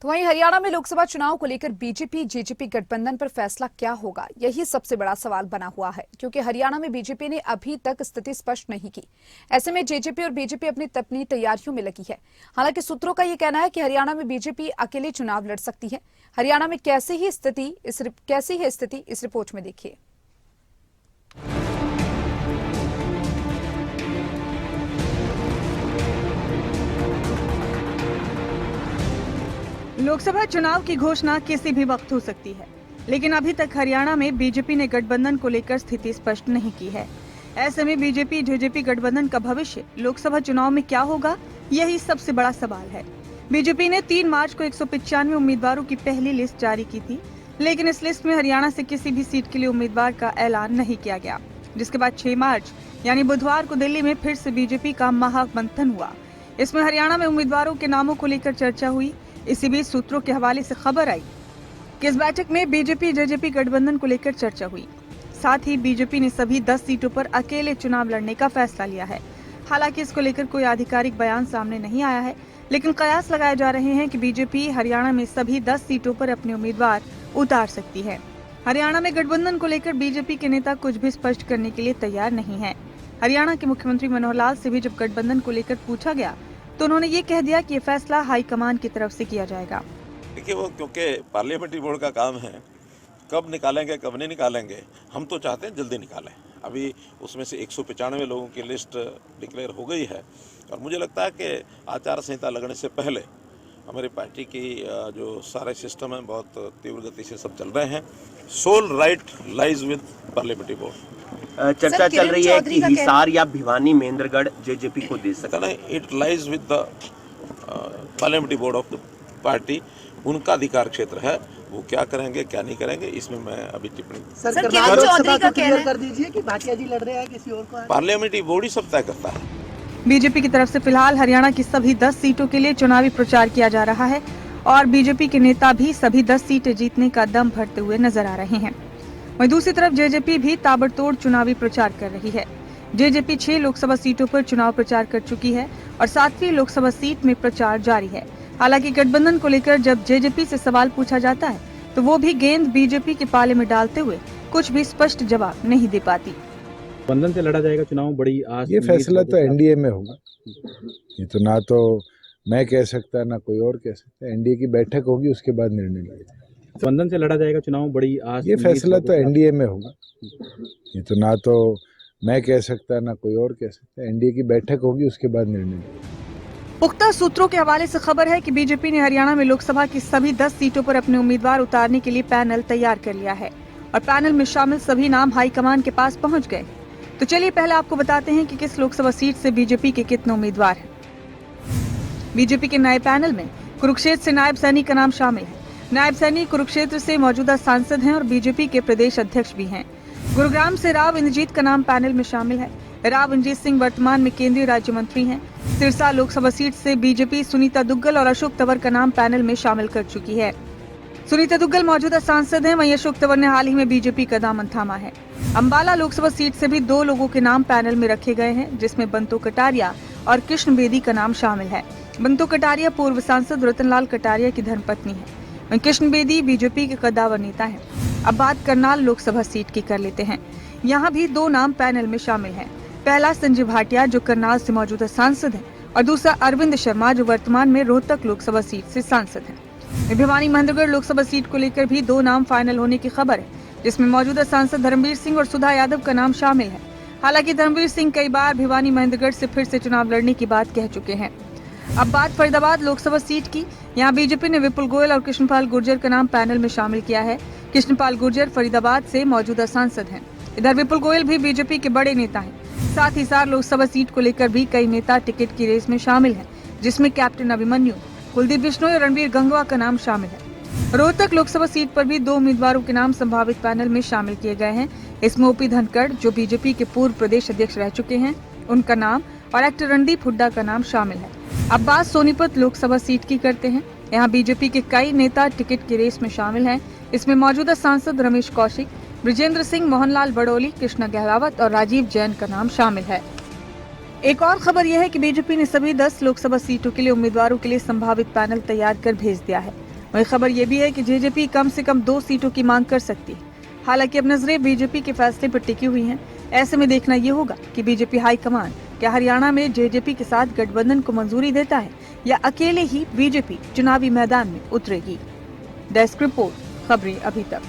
तो वहीं हरियाणा में लोकसभा चुनाव को लेकर बीजेपी जेजेपी गठबंधन पर फैसला क्या होगा, यही सबसे बड़ा सवाल बना हुआ है, क्योंकि हरियाणा में बीजेपी ने अभी तक स्थिति स्पष्ट नहीं की। ऐसे में जेजेपी और बीजेपी अपनी तैयारियों में लगी है। हालांकि सूत्रों का यह कहना है कि हरियाणा में बीजेपी अकेले चुनाव लड़ सकती है। हरियाणा में कैसी है स्थिति, इस रिपोर्ट में देखिए। लोकसभा चुनाव की घोषणा किसी भी वक्त हो सकती है, लेकिन अभी तक हरियाणा में बीजेपी ने गठबंधन को लेकर स्थिति स्पष्ट नहीं की है। ऐसे में बीजेपी जेजेपी गठबंधन का भविष्य लोकसभा चुनाव में क्या होगा, यही सबसे बड़ा सवाल है। बीजेपी ने 3 मार्च को 195 उम्मीदवारों की पहली लिस्ट जारी की थी, लेकिन इस लिस्ट में हरियाणा से किसी भी सीट के लिए उम्मीदवार का ऐलान नहीं किया गया, जिसके बाद 6 मार्च यानी बुधवार को दिल्ली में फिर से बीजेपी का महामंथन हुआ। इसमें हरियाणा में उम्मीदवारों के नामों को लेकर चर्चा हुई। इसी बीच सूत्रों के हवाले से खबर आई कि इस बैठक में बीजेपी जेजेपी गठबंधन को लेकर चर्चा हुई। साथ ही बीजेपी ने सभी 10 सीटों पर अकेले चुनाव लड़ने का फैसला लिया है। हालांकि इसको लेकर कोई आधिकारिक बयान सामने नहीं आया है, लेकिन कयास लगाए जा रहे हैं कि बीजेपी हरियाणा में सभी 10 सीटों पर अपने उम्मीदवार उतार सकती है। हरियाणा में गठबंधन को लेकर बीजेपी के नेता कुछ भी स्पष्ट करने के लिए तैयार नहीं है। हरियाणा के मुख्यमंत्री मनोहर लाल से भी जब गठबंधन को लेकर पूछा गया तो उन्होंने ये कह दिया कि ये फैसला हाईकमान की तरफ से किया जाएगा। देखिए, वो क्योंकि पार्लियामेंट्री बोर्ड का काम है, कब निकालेंगे कब नहीं निकालेंगे, हम तो चाहते हैं जल्दी निकालें। अभी उसमें से 195 लोगों की लिस्ट डिक्लेयर हो गई है और मुझे लगता है कि आचार संहिता लगने से पहले हमारी पार्टी की जो सारे सिस्टम है बहुत तीव्र गति से सब चल रहे हैं। Sole right lies with parliamentary board. चर्चा चल रही है कि हिसार या भिवानी महेंद्रगढ़ जेजेपी को दे सकता है। It lies with the parliamentary board of the party. उनका अधिकार क्षेत्र है, वो क्या करेंगे क्या नहीं करेंगे, इसमें मैं अभी टिप्पणी कर दीजिए कि भाटिया जी लड़ रहे हैं किसी और को। पार्लियामेंट्री बोर्ड ही सब तय करता है। बीजेपी की तरफ से फिलहाल हरियाणा की सभी 10 सीटों के लिए चुनावी प्रचार किया जा रहा है और बीजेपी के नेता भी सभी 10 सीटें जीतने का दम भरते हुए नजर आ रहे हैं। वहीं दूसरी तरफ जेजेपी भी ताबड़तोड़ चुनावी प्रचार कर रही है। जेजेपी 6 लोकसभा सीटों पर चुनाव प्रचार कर चुकी है और 7वीं लोकसभा सीट में प्रचार जारी है। हालांकि गठबंधन को लेकर जब जेजेपी से सवाल पूछा जाता है तो वो भी गेंद बीजेपी के पाले में डालते हुए कुछ भी स्पष्ट जवाब नहीं दे पाती। गठबंधन से लड़ा जाएगा चुनाव, बड़ी आस। ये फैसला तो एनडीए में होगा। ये तो ना तो मैं कह सकता ना कोई और कह सकता। एनडीए की बैठक होगी, उसके बाद निर्णय लगेगा। गठबंधन से लड़ा जाएगा चुनाव, बड़ी आस। ये फैसला तो एनडीए में होगा। ये तो ना तो मैं कह सकता ना कोई और कह सकता। एनडीए की बैठक होगी, उसके बाद निर्णय लगेगा। पुख्ता सूत्रों के हवाले से खबर है कि बीजेपी ने हरियाणा में लोकसभा की सभी 10 सीटों पर अपने उम्मीदवार उतारने के लिए पैनल तैयार कर लिया है और पैनल में शामिल सभी नाम हाईकमान के पास पहुंच गए। तो चलिए पहले आपको बताते हैं कि किस लोकसभा सीट से बीजेपी के कितने उम्मीदवार हैं। बीजेपी के नए पैनल में कुरुक्षेत्र से नायब सैनी का नाम शामिल है। नायब सैनी कुरुक्षेत्र से मौजूदा सांसद हैं और बीजेपी के प्रदेश अध्यक्ष भी हैं। गुरुग्राम से राव इंद्रजीत का नाम पैनल में शामिल है। राव इंद्रजीत सिंह वर्तमान में केंद्रीय राज्य मंत्री हैं। सिरसा लोकसभा सीट से बीजेपी सुनीता दुग्गल और अशोक तंवर का नाम पैनल में शामिल कर चुकी है। सुनीता दुग्गल मौजूदा सांसद हैं, वहीं अशोक तंवर ने हाल ही में बीजेपी का दामन थामा है। अंबाला लोकसभा सीट से भी 2 लोगों के नाम पैनल में रखे गए हैं, जिसमें बंतो कटारिया और कृष्ण बेदी का नाम शामिल है। बंतो कटारिया पूर्व सांसद रतनलाल कटारिया की धर्मपत्नी है, वहीं कृष्ण बेदी बीजेपी के कद्दावर नेता हैं। अब बात करनाल लोकसभा सीट की कर लेते हैं। यहाँ भी 2 नाम पैनल में शामिल हैं। पहला संजय भाटिया जो करनाल से मौजूदा सांसद हैं और दूसरा अरविंद शर्मा जो वर्तमान में रोहतक लोकसभा सीट से सांसद हैं। भिवानी महेंद्रगढ़ लोकसभा सीट को लेकर भी 2 नाम फाइनल होने की खबर है, जिसमें मौजूदा सांसद धर्मवीर सिंह और सुधा यादव का नाम शामिल है। हालांकि धर्मवीर सिंह कई बार भिवानी महेंद्रगढ़ से फिर से चुनाव लड़ने की बात कह चुके हैं। अब बात फरीदाबाद लोकसभा सीट की। यहाँ बीजेपी ने विपुल गोयल और कृष्णपाल गुर्जर का नाम पैनल में शामिल किया है। कृष्णपाल गुर्जर फरीदाबाद से मौजूदा सांसद हैं। इधर विपुल गोयल भी बीजेपी के बड़े नेता हैं। साथ ही साथ लोकसभा सीट को लेकर भी कई नेता टिकट की रेस में शामिल हैं, जिसमें कैप्टन अभिमन्यु, कुलदीप बिश्नोई और रणवीर गंगवा का नाम शामिल है। रोहतक लोकसभा सीट पर भी 2 उम्मीदवारों के नाम संभावित पैनल में शामिल किए गए हैं। इसमें ओपी धनखड़ जो बीजेपी के पूर्व प्रदेश अध्यक्ष रह चुके हैं, उनका नाम और एक्टर रणदीप हुड्डा का नाम शामिल है। अब बात सोनीपत लोकसभा सीट की करते हैं। यहाँ बीजेपी के कई नेता टिकट की रेस में शामिल हैं। इसमें मौजूदा सांसद रमेश कौशिक, ब्रिजेंद्र सिंह, मोहनलाल बड़ोली, कृष्णा गहलावत और राजीव जैन का नाम शामिल है। एक और खबर यह है कि बीजेपी ने सभी 10 लोकसभा सीटों के लिए उम्मीदवारों के लिए संभावित पैनल तैयार कर भेज दिया है। वही खबर ये भी है कि जेजेपी कम से कम 2 सीटों की मांग कर सकती है। हालांकि अब नजरें बीजेपी के फैसले पर टिकी हुई हैं। ऐसे में देखना ये होगा कि बीजेपी हाईकमान क्या हरियाणा में जेजेपी के साथ गठबंधन को मंजूरी देता है या अकेले ही बीजेपी चुनावी मैदान में उतरेगी। डेस्क रिपोर्ट, खबरें अभी तक।